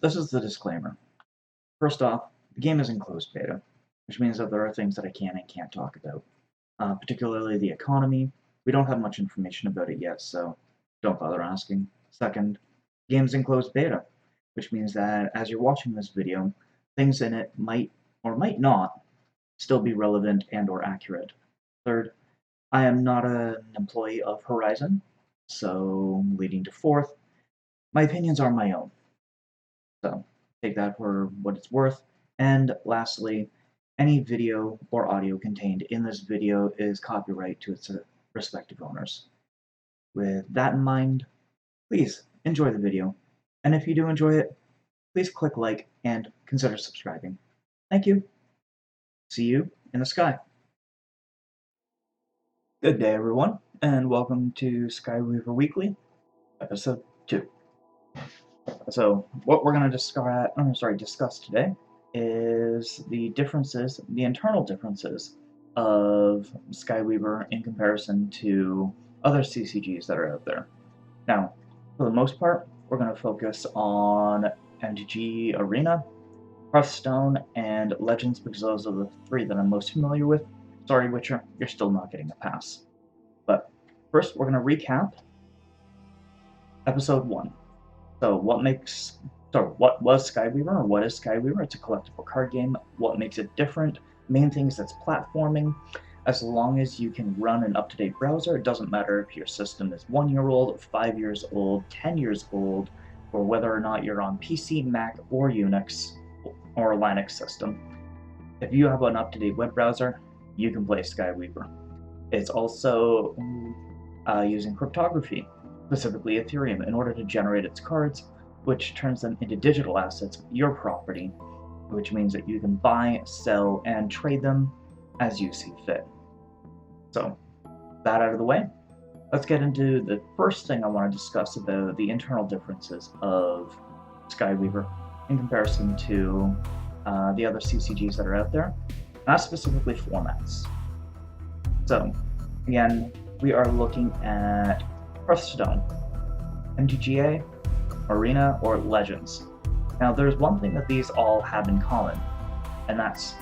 this is the disclaimer. First off, the game is in closed beta, which means that there are things that I can and can't talk about, particularly the economy. We don't have much information about it yet, so don't bother asking. Second, the game's in closed beta, which means that as you're watching this video, things in it might or might not still be relevant and or accurate. Third, I am not an employee of Horizon, so leading to fourth, my opinions are my own. So take that for what it's worth. And lastly, any video or audio contained in this video is copyright to its respective owners. With that in mind, please enjoy the video. And if you do enjoy it, please click like and consider subscribing. Thank you. See you in the sky. Good day, everyone, and welcome to Skyweaver Weekly, episode 2. So, what we're going to discuss today is the internal differences of Skyweaver in comparison to other CCGs that are out there. Now, for the most part, we're going to focus on MTG Arena, Hearthstone, and Legends because those are the three that I'm most familiar with. Sorry, Witcher, you're still not getting a pass. But first, we're going to recap episode 1. So, what was Skyweaver, or what is Skyweaver? It's a collectible card game. What makes it different? Main thing is it's platforming. As long as you can run an up-to-date browser, it doesn't matter if your system is 1 year old, 5 years old, 10 years old, or whether or not you're on PC, Mac, or Unix, or a Linux system. If you have an up-to-date web browser, you can play Skyweaver. It's also using cryptography, specifically Ethereum, in order to generate its cards, which turns them into digital assets, your property, which means that you can buy, sell, and trade them as you see fit. So, that out of the way, let's get into the first thing I want to discuss about the internal differences of Skyweaver in comparison to the other CCGs that are out there, not specifically formats. So, again, we are looking at Hearthstone, MTGA, Arena, or Legends. Now, there's one thing that these all have in common, and that's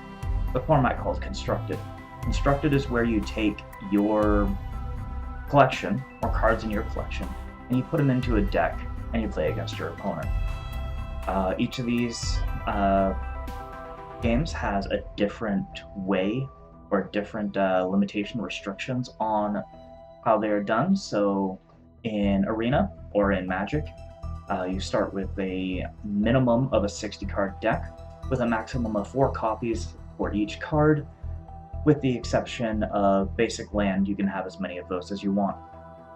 the format called Constructed. Constructed is where you take your collection, or cards in your collection, and you put them into a deck, and you play against your opponent. Each of these games has a different way or different limitation restrictions on how they are done. So in Arena or in Magic, you start with a minimum of a 60 card deck with a maximum of 4 copies for each card. With the exception of basic land, you can have as many of those as you want.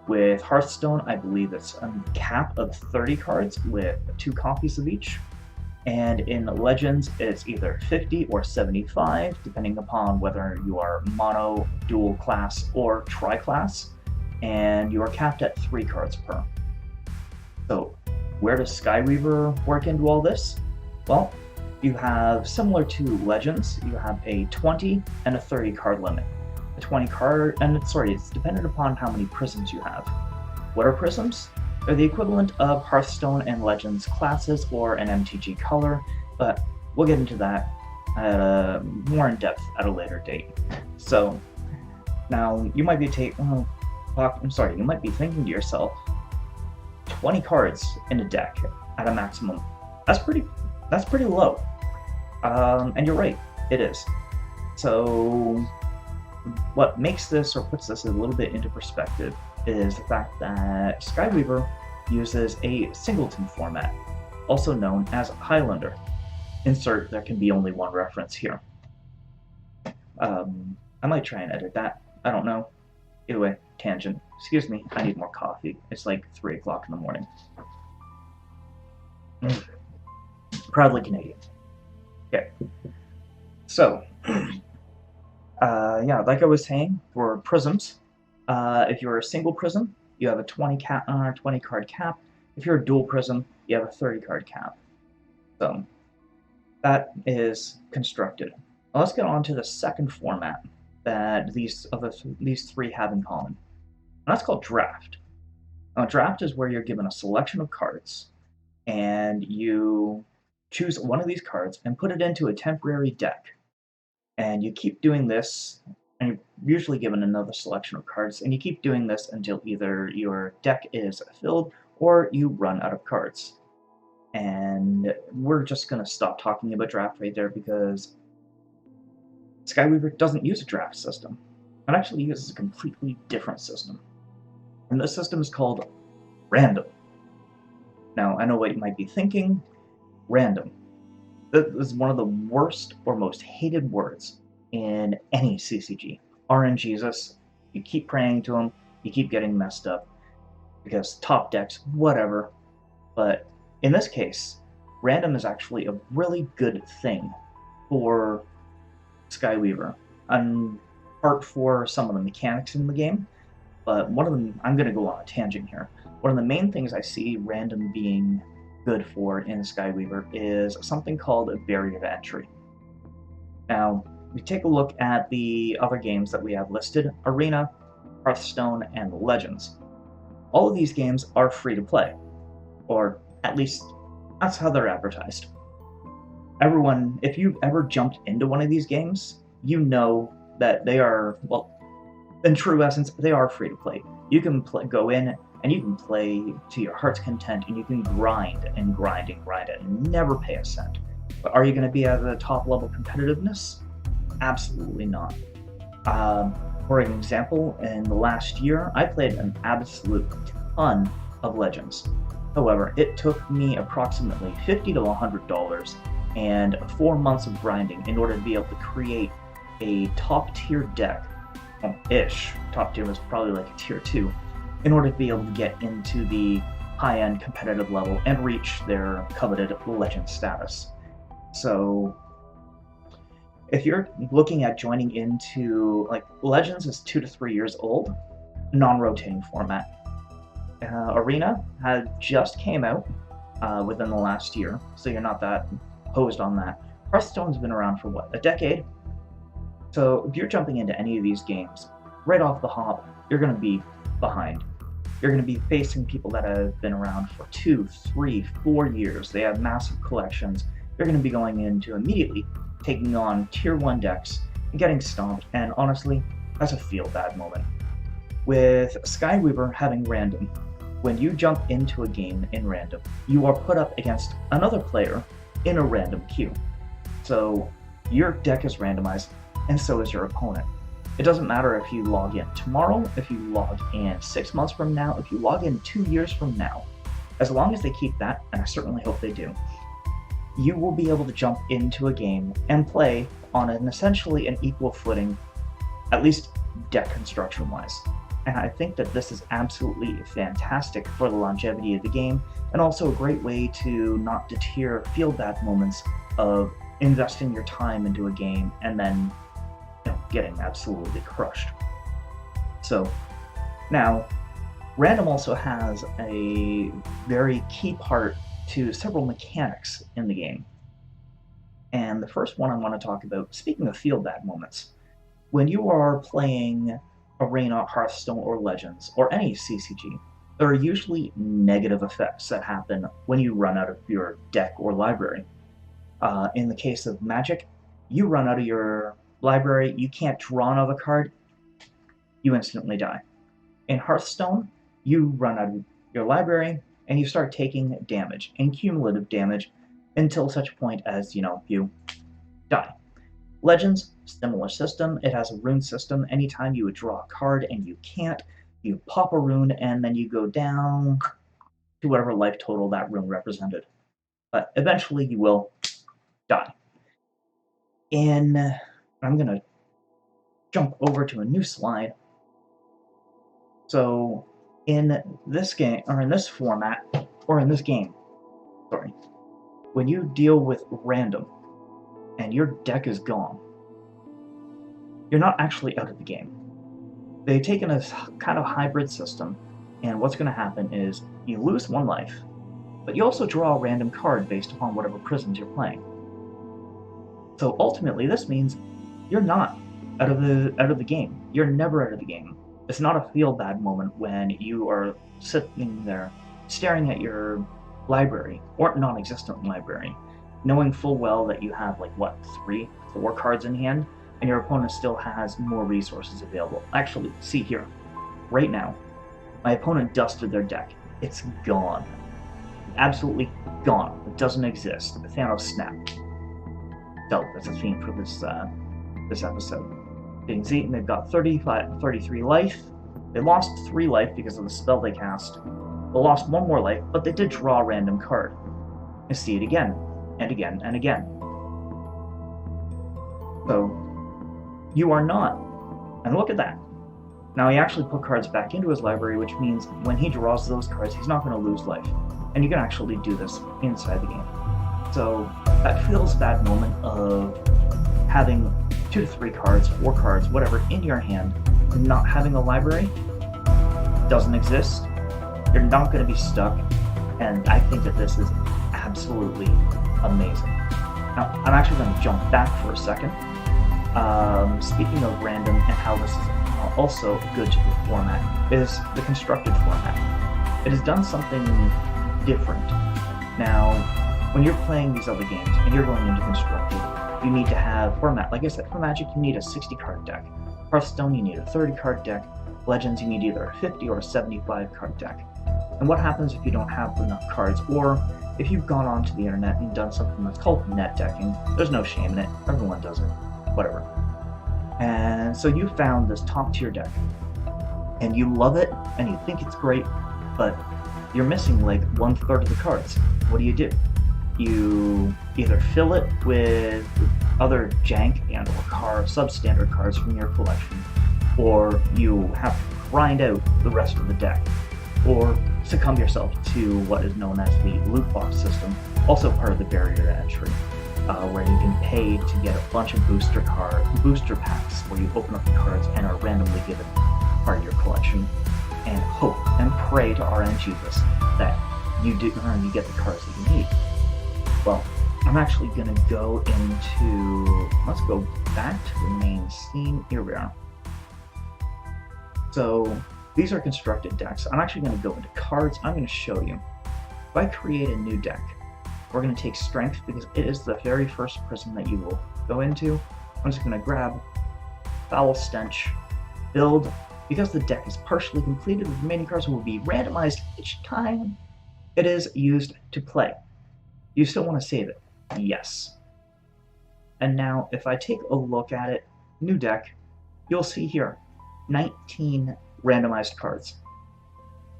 With Hearthstone, I believe it's a cap of 30 cards with 2 copies of each. And in Legends, it's either 50 or 75, depending upon whether you are mono, dual class, or tri-class, and you are capped at 3 cards per. So, where does Skyweaver work into all this? Well, you have, similar to Legends, you have a 20 and a 30 card limit. The 20 card, it's dependent upon how many prisms you have. What are prisms? They're the equivalent of Hearthstone and Legends classes or an MTG color, but we'll get into that more in depth at a later date. So, now you might be you might be thinking to yourself, 20 cards in a deck at a maximum. That's pretty low. And you're right, it is. So, what makes this, or puts this a little bit into perspective, is the fact that Skyweaver uses a singleton format, also known as Highlander. Insert, there can be only one reference here. I might try and edit that, I don't know. Either way, tangent. Excuse me, I need more coffee. It's like 3 o'clock in the morning. Proudly Canadian. Okay. So, yeah, like I was saying, for prisms, if you're a single prism, you have a 20 card cap. If you're a dual prism, you have a 30 card cap. So, that is Constructed. Now let's get on to the second format that these three have in common. And that's called Draft. Now, Draft is where you're given a selection of cards, and you choose one of these cards and put it into a temporary deck. And you keep doing this, and you're usually given another selection of cards, and you keep doing this until either your deck is filled or you run out of cards. And we're just going to stop talking about draft right there because Skyweaver doesn't use a draft system. It actually uses a completely different system. And this system is called random. Now, I know what you might be thinking. Random. That is one of the worst or most hated words in any CCG. RNGesus, you keep praying to him, you keep getting messed up, because top decks, whatever. But in this case, random is actually a really good thing for Skyweaver. Part for some of the mechanics in the game, but one of them, I'm going to go on a tangent here. One of the main things I see random being good for in Skyweaver is something called a barrier to entry. Now, we take a look at the other games that we have listed: Arena, Hearthstone, and Legends. All of these games are free to play, or at least that's how they're advertised. Everyone, if you've ever jumped into one of these games, you know that they are, well, in true essence, they are free to play. You can go in and you can play to your heart's content, and you can grind and grind and grind it and never pay a cent. But are you going to be at the top level competitiveness? Absolutely not. For example, in the last year, I played an absolute ton of Legends. However, it took me approximately $50 to $100 and 4 months of grinding in order to be able to create a top tier deck. Ish. Top tier was probably like a tier 2. In order to be able to get into the high-end competitive level and reach their coveted legend status. So, if you're looking at joining into, like, Legends is 2 to 3 years old, non-rotating format. Arena had just came out within the last year, so you're not that posed on that. Hearthstone's been around for what, a decade? So if you're jumping into any of these games, right off the hop, you're going to be behind. You're going to be facing people that have been around for 2, 3, 4 years. They have massive collections. You're going to be going into immediately taking on tier 1 decks and getting stomped, and honestly, that's a feel-bad moment. With Skyweaver having random, when you jump into a game in random, you are put up against another player in a random queue. So your deck is randomized, and so is your opponent. It doesn't matter if you log in tomorrow, if you log in 6 months from now, if you log in 2 years from now. As long as they keep that, and I certainly hope they do, you will be able to jump into a game and play on an essentially an equal footing, at least deck construction-wise. And I think that this is absolutely fantastic for the longevity of the game, and also a great way to not deter feel-bad moments of investing your time into a game and then getting absolutely crushed. So, now, random also has a very key part to several mechanics in the game. And the first one I want to talk about, speaking of feel-bad moments, when you are playing Arena, Hearthstone, or Legends, or any CCG, there are usually negative effects that happen when you run out of your deck or library. In the case of Magic, you run out of your library, you can't draw another card, you instantly die. In Hearthstone, you run out of your library, and you start taking damage, and cumulative damage, until such point as, you die. Legends, similar system. It has a rune system. Anytime you would draw a card and you can't, you pop a rune, and then you go down to whatever life total that rune represented. But eventually you will die. I'm going to jump over to a new slide. So, in this game, or in this format, or in this game, when you deal with random, and your deck is gone, you're not actually out of the game. They've taken a kind of hybrid system, and what's going to happen is you lose 1 life, but you also draw a random card based upon whatever prisons you're playing. So ultimately, this means you're not out of the game. You're never out of the game. It's not a feel-bad moment when you are sitting there staring at your library, or non-existent library, knowing full well that you have like what, 4 cards in hand, and your opponent still has more resources available. Actually, see here, right now, my opponent dusted their deck. It's gone. Absolutely gone. It doesn't exist. The Thanos snap. So that's a theme for this episode. You can see they've got 33 life. They lost 3 life because of the spell they cast. They lost 1 more life, but they did draw a random card. And see it again, and again, and again. So, you are not. And look at that. Now he actually put cards back into his library, which means when he draws those cards, he's not going to lose life. And you can actually do this inside the game. So, that feels bad moment of having 2 to 3 cards, 4 cards, whatever, in your hand, and not having a library doesn't exist. You're not going to be stuck, and I think that this is absolutely amazing. Now, I'm actually going to jump back for a second. Speaking of random and how this is also good to the format, is the constructed format. It has done something different. Now, when you're playing these other games and you're going into constructed, you need to have format. Like I said, for Magic, you need a 60-card deck. Hearthstone, you need a 30-card deck. Legends, you need either a 50 or a 75-card deck. And what happens if you don't have enough cards, or if you've gone onto the internet and done something that's called net decking? There's no shame in it. Everyone does it. Whatever. And so you found this top-tier deck, and you love it, and you think it's great, but you're missing like 1/3 of the cards. What do? You either fill it with other jank and or substandard cards from your collection, or you have to grind out the rest of the deck, or succumb yourself to what is known as the loot box system, also part of the barrier to entry, where you can pay to get a bunch of booster packs, where you open up the cards and are randomly given part of your collection, and hope and pray to RNG this that you get the cards that you need. Well, I'm actually going to go into, let's go back to the main scene. Here we are. So these are constructed decks. I'm actually going to go into cards. I'm going to show you. If I create a new deck, we're going to take strength because it is the very first prison that you will go into. I'm just going to grab Foul Stench, build. Because the deck is partially completed, the remaining cards will be randomized each time it is used to play. You still want to save it? Yes. And now, if I take a look at it, new deck, you'll see here, 19 randomized cards.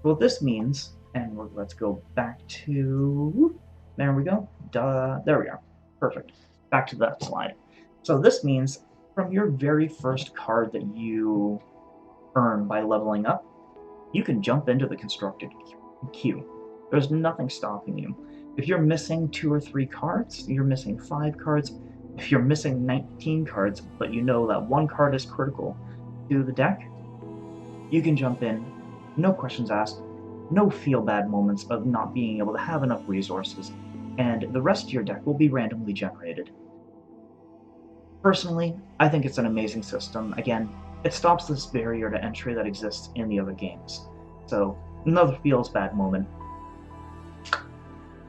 What this means, and let's go back to, there we go, there we are, perfect. Back to that slide. So this means, from your very first card that you earn by leveling up, you can jump into the constructed queue. There's nothing stopping you. If you're missing 2 or 3 cards, you're missing 5 cards, if you're missing 19 cards, but you know that 1 card is critical to the deck, you can jump in, no questions asked, no feel-bad moments of not being able to have enough resources, and the rest of your deck will be randomly generated. Personally, I think it's an amazing system. Again, it stops this barrier to entry that exists in the other games. So, another feels-bad moment.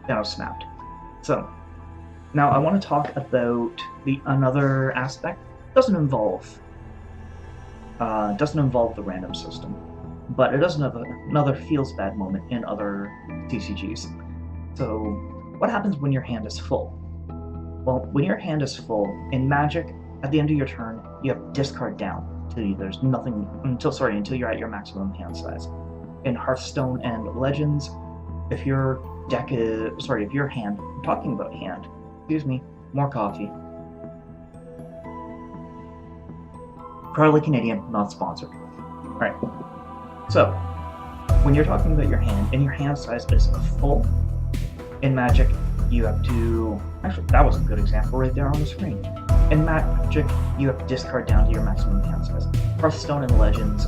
Now snapped. So, now I want to talk about another aspect. Doesn't involve the random system, but it does have another feels-bad moment in other CCGs. So, what happens when your hand is full? Well, when your hand is full, in Magic, at the end of your turn, you have discard down until there's nothing until you're at your maximum hand size. In Hearthstone and Legends, if your hand, I'm talking about hand, excuse me, more coffee. Proudly Canadian, not sponsored. Alright, so, when you're talking about your hand, and your hand size is full, in Magic, you have to, actually, that was a good example right there on the screen. In Magic, you have to discard down to your maximum hand size. Hearthstone and Legends,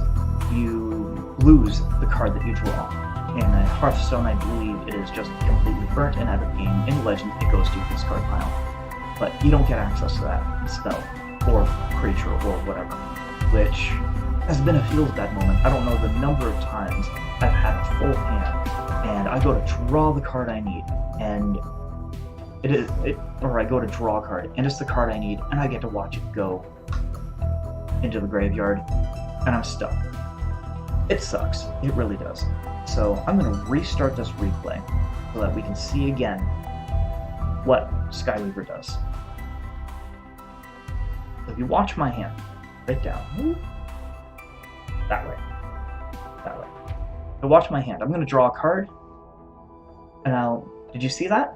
you lose the card that you draw. In Hearthstone, I believe it is just completely burnt and out of the game. In Legends, it goes to your discard pile. But you don't get access to that spell, or creature, or whatever, which has been a feels-bad moment. I don't know the number of times I've had a full hand, and I go to draw the card I need, and or I go to draw a card, and it's the card I need, and I get to watch it go into the graveyard, and I'm stuck. It sucks. It really does. So I'm going to restart this replay so that we can see again what Skyweaver does. So if you watch my hand, right down, that way, that way. So watch my hand. I'm going to draw a card, and did you see that?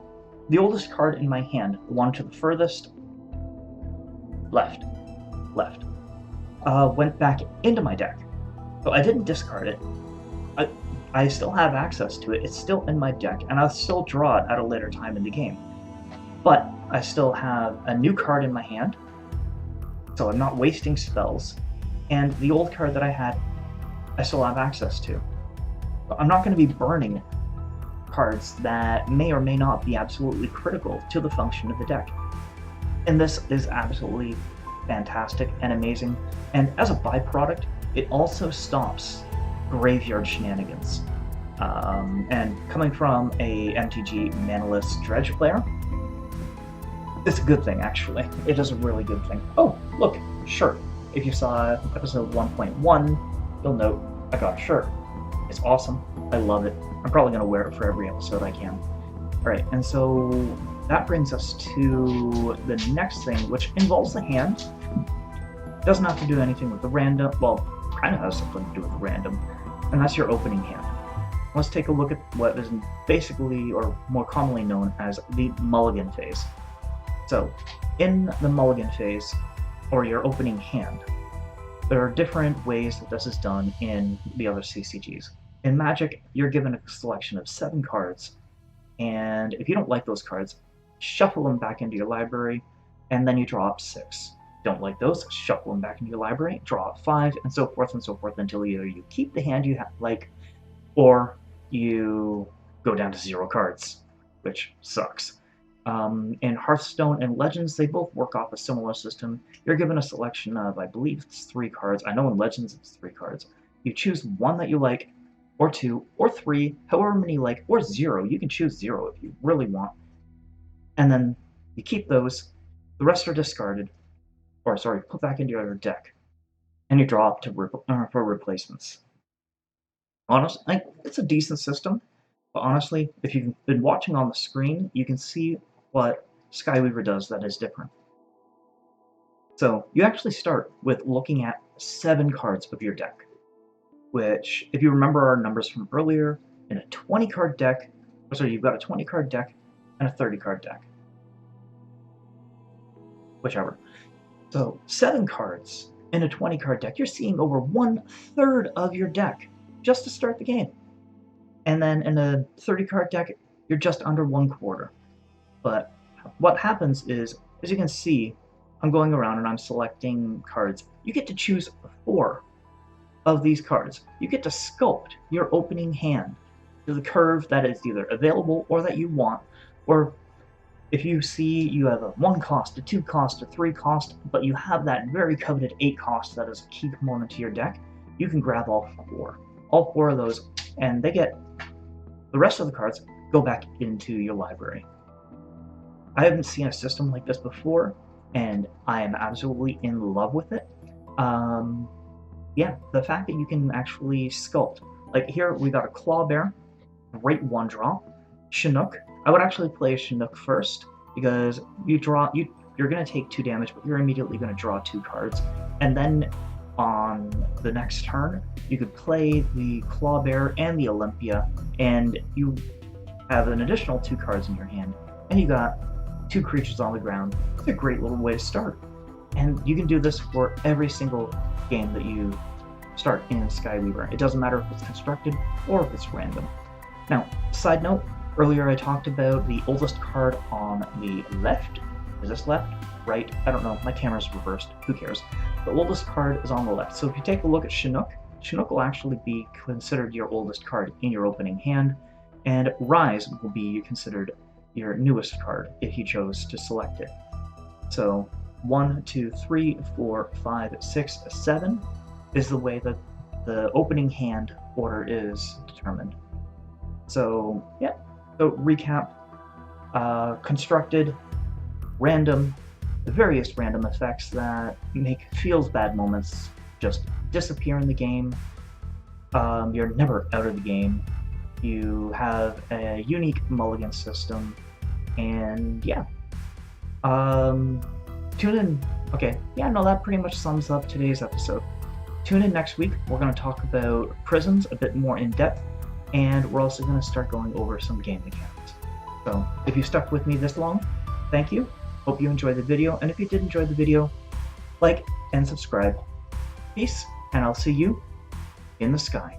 The oldest card in my hand, the one to the furthest left, went back into my deck. So I didn't discard it. I still have access to it. It's still in my deck, and I'll still draw it at a later time in the game. But I still have a new card in my hand, so I'm not wasting spells. And the old card that I had, I still have access to. I'm not going to be burning cards that may or may not be absolutely critical to the function of the deck. And this is absolutely fantastic and amazing. And as a byproduct, it also stops graveyard shenanigans. And coming from a MTG manaless dredge player, it's a good thing, actually. It is a really good thing. Oh, look, shirt. If you saw episode 1.1, you'll note I got a shirt. It's awesome. I love it. I'm probably going to wear it for every episode I can. Alright, and so that brings us to the next thing, which involves the hand. Doesn't have to do anything with the random, well, kind of has something to do with the random, and that's your opening hand. Let's take a look at what is basically, or more commonly known as, the Mulligan Phase. So, in the Mulligan Phase, or your opening hand, there are different ways that this is done in the other CCGs. In Magic, you're given a selection of 7 cards, and if you don't like those cards, shuffle them back into your library, and then you draw up 6. Don't like those, shuffle them back into your library, draw up 5, and so forth until either you keep the hand you like, or you go down to 0 cards, which sucks. In Hearthstone and Legends, they both work off a similar system. You're given a selection of, I believe it's 3 cards. I know in Legends it's 3 cards. You choose one that you like, or 2, or 3, however many you like, or 0. You can choose 0 if you really want. And then you keep those. The rest are discarded, or sorry, put back into your deck, and you draw up for replacements. Honestly, it's a decent system, but honestly, if you've been watching on the screen, you can see what Skyweaver does that is different. So you actually start with looking at 7 cards of your deck, which, if you remember our numbers from earlier, in a 20-card deck, you've got a 20-card deck and a 30-card deck. Whichever. So 7 cards in a 20-card deck, you're seeing over 1/3 of your deck just to start the game. And then in a 30-card deck, you're just under 1/4. But what happens is, as you can see, I'm going around and I'm selecting cards. You get to choose 4 of these cards. You get to sculpt your opening hand to the curve that is either available or that you want, or if you see you have a 1 cost, a 2 cost, a 3 cost, but you have that very coveted 8 cost that is a key component to your deck, you can grab all 4. All 4 of those, and they get the rest of the cards go back into your library. I haven't seen a system like this before, and I am absolutely in love with it. Yeah, the fact that you can actually sculpt. Like here, we got a Claw Bear, great 1-drop. Chinook. I would actually play a Chinook first, because you're going to take 2 damage, but you're immediately going to draw 2 cards. And then on the next turn, you could play the Claw Bear and the Olympia, and you have an additional 2 cards in your hand, and you got 2 creatures on the ground. It's a great little way to start. And you can do this for every single game that you start in Skyweaver. It doesn't matter if it's constructed or if it's random. Now, side note, earlier I talked about the oldest card on the left. Is this left? Right? I don't know. My camera's reversed. Who cares? The oldest card is on the left. So if you take a look at Chinook, Chinook will actually be considered your oldest card in your opening hand, and Rise will be considered your newest card if you chose to select it. So 1, 2, 3, 4, 5, 6, 7 is the way that the opening hand order is determined. So yeah, so recap, constructed, random, various random effects that make feels bad moments just disappear in the game. You're never out of the game. You have a unique mulligan system, and yeah. Tune in. Okay, yeah, no, that pretty much sums up today's episode. Tune in next week. We're going to talk about prisons a bit more in depth, and we're also going to start going over some game mechanics. So, if you stuck with me this long, thank you. Hope you enjoyed the video, and if you did enjoy the video, like and subscribe. Peace, and I'll see you in the sky.